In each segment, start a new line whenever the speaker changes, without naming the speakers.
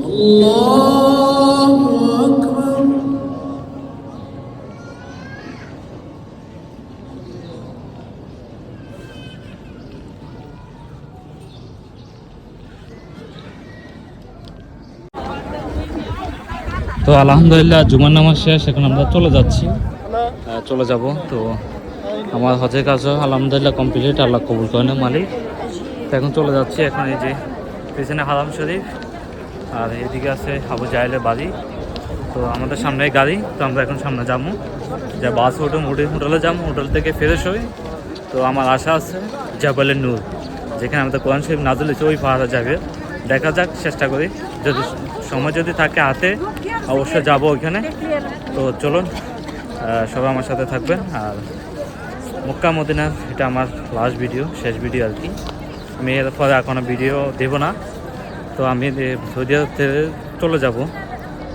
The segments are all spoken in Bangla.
আল্লাহু আকবার।
তো আলহামদুলিল্লাহ জুমার নামাজ শেষ, এখন আমরা চলে যাচ্ছি, চলে যাব। তো আমার হজের কাজও আলহামদুলিল্লাহ কমপ্লিট, আল্লাহ কবুল করেন মালিক। তো এখন চলে যাচ্ছি। এখন এই যে পেছনে হারাম শরীফ আর এদিকে আছে আবু জাহেলের বাড়ি। তো আমাদের সামনে গাড়ি, তো আমরা এখন সামনে যাবো, যা বাস হোটেলে যাবো, হোটেল থেকে ফ্রেশ হই। তো আমার আশা আছে জাবালের নূর, যেখানে আমাদের কোরআন শরীফ নাজিল হয়েছে, ওই পাহাড়ে যাবে। দেখা যাক, চেষ্টা করি, যদি সময় যদি থাকে হাতে অবশ্যই যাব ওইখানে। তো চলুন, সবাই আমার সাথে থাকবেন। আর মক্কা মদিনার এটা আমার লাস্ট ভিডিও, শেষ ভিডিও আর কি। আমি এরপরে এখনও ভিডিও দেব না। তো আমি সৌদি আরব থেকে চলে যাব,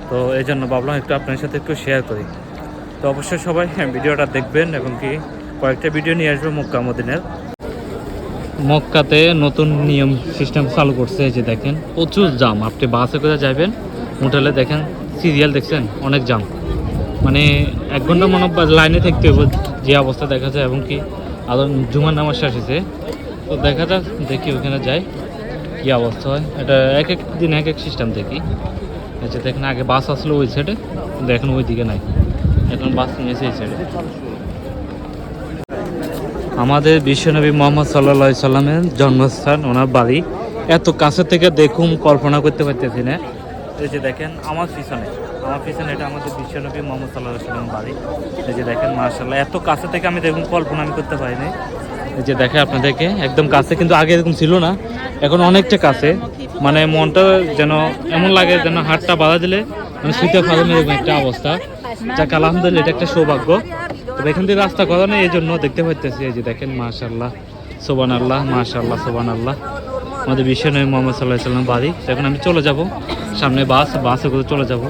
তো এই জন্য ভাবলাম একটু আপনার সাথে একটু শেয়ার করি। তো অবশ্যই সবাই ভিডিওটা দেখবেন, এবং কি কয়েকটা ভিডিও নিয়ে আসবে মক্কা মদিনার। মক্কাতে নতুন নিয়ম সিস্টেম চালু করছে, এই যে দেখেন প্রচুর জাম। আপনি বাসে করে যাবেন, হোটেলে দেখেন সিরিয়াল দেখছেন, অনেক জাম, মানে 1 ঘন্টা মনে লাইনে থাকতে হবে যে অবস্থা দেখা যায়। এবং কি আরও জুমার নামাজ শেষ হয়েছে, তো দেখা যাক, দেখি ওখানে যাই কী অবস্থা হয়। এটা এক এক দিন এক এক সিস্টেম দেখি। আচ্ছা দেখেন, আগে বাস আসলো ওই সাইডে, কিন্তু এখন ওই দিকে নাই, এখন বাস নিয়েছে এই সাইডে। আমাদের বিশ্বনবী মোহাম্মদ সাল্লাল্লাহু আলাইহি সাল্লামের জন্মস্থান, ওনার বাড়ি এত কাছে থেকে দেখুন, কল্পনা করতে পারতেছি না। এই যে দেখেন আমার পিছনে এটা আমাদের বিশ্বনবী মোহাম্মদ সাল্লাল্লাহু আলাইহি সাল্লামের বাড়ি। এই যে দেখেন মাশাআল্লাহ, এত কাছে থেকে আমি দেখুন কল্পনা আমি করতে পারিনি। এই যে দেখে আপনাদেরকে একদম কাছে, কিন্তু আগে এরকম ছিল না, এখন অনেকটা কাছে। মানে মনটা যেন এমন লাগে যেন হাতটা বাধা দিলে মানে শুইতে পারেন, এরকম একটা অবস্থা। যাক আলহামদুলিল্লাহ, এটা একটা সৌভাগ্য। তবে এখান থেকে রাস্তা করা নেই, এই জন্য দেখতে পাইতেছি। এই যে দেখেন মাশাআল্লাহ, সুবহানাল্লাহ, মাশাআল্লাহ, সুবহানাল্লাহ, আমাদের বিশ্বনবী মুহাম্মদ সাল্লাল্লাহু আলাইহি সাল্লাম বাড়ি। এখন আমি চলে যাব সামনে, বাসে করে চলে যাব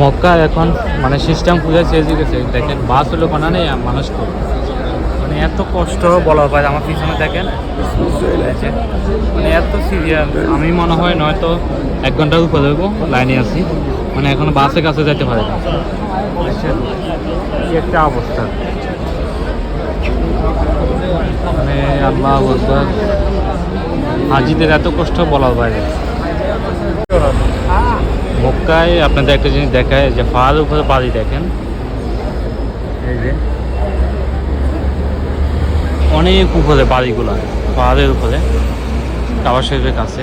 মক্কা। এখন মানে সিস্টেম পুরো চেঞ্জ হয়ে গেছে। দেখেন বাস হলো বানানে মানুষ করে, মানে এত কষ্ট বলা হয়। আমার পিছনে দেখেন মানে এত সিরিয়াল, আমি মনে হয় নয়তো 1 ঘন্টার উপরে দেবো লাইনে আছি, মানে এখন বাসের কাছে যেতে পারে না। কি একটা অবস্থা, মানে আল্লাহ আকবার, হাজিদের এত কষ্ট বলার বাইরে। মক্কায় আপনাদের একটা জিনিস দেখায়, যে পাহাড়ের উপরে বাড়ি দেখেন, এই যে অনেক উপরে বাড়িগুলো, পাহাড়ের উপরে, কাবা শরীফের কাছে।